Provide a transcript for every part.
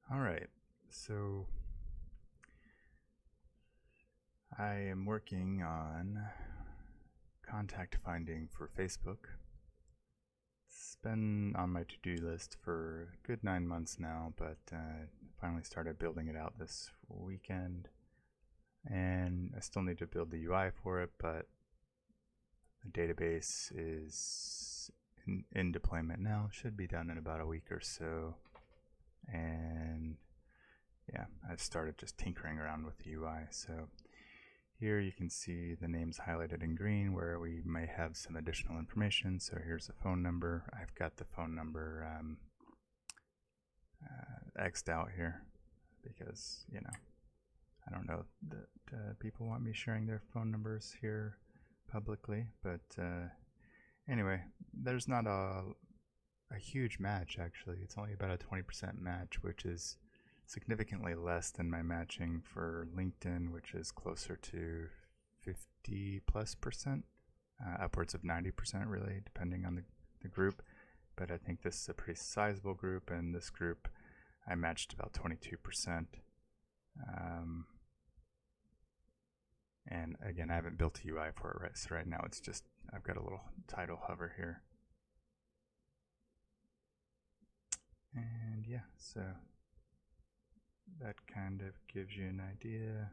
All right, so I am working on contact finding for Facebook. It's been on my to-do list for a good 9 months now, but finally started building it out this weekend. And I still need to build the UI for it, but the database is in deployment now. Should be done in about a week or so. And yeah, I've started just tinkering around with the UI. So here you can see the names highlighted in green where we may have some additional information. So here's a phone number. I've got the phone number X'd out here because, I don't know that people want me sharing their phone numbers here publicly. But anyway, there's not a huge match actually. It's only about a 20% match, which is significantly less than my matching for LinkedIn, which is closer to 50+%, upwards of 90% really, depending on the group. But I think this is a pretty sizable group, and this group I matched about 22%. And again, I haven't built a UI for it, right? So right now it's just, I've got a little title hover here. And yeah, so that kind of gives you an idea,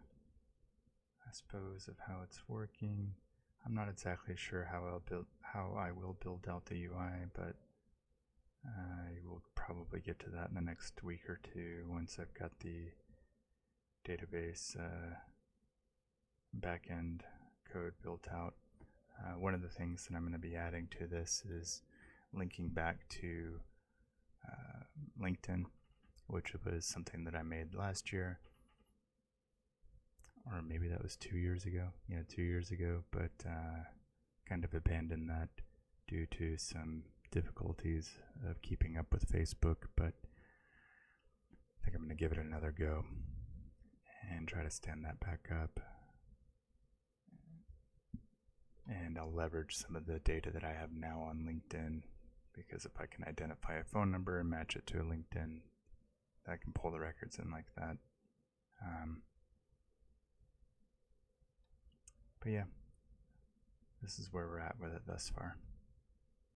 I suppose, of how it's working. I'm not exactly sure how I will build out the UI, but I will probably get to that in the next week or two once I've got the database backend code built out. One of the things that I'm going to be adding to this is linking back to LinkedIn, which was something that I made last year, or maybe that was 2 years ago. Yeah, 2 years ago, but kind of abandoned that due to some difficulties of keeping up with Facebook. But I think I'm going to give it another go and try to stand that back up. And I'll leverage some of the data that I have now on LinkedIn, because if I can identify a phone number and match it to a LinkedIn, I can pull the records in like that. But yeah, this is where we're at with it thus far.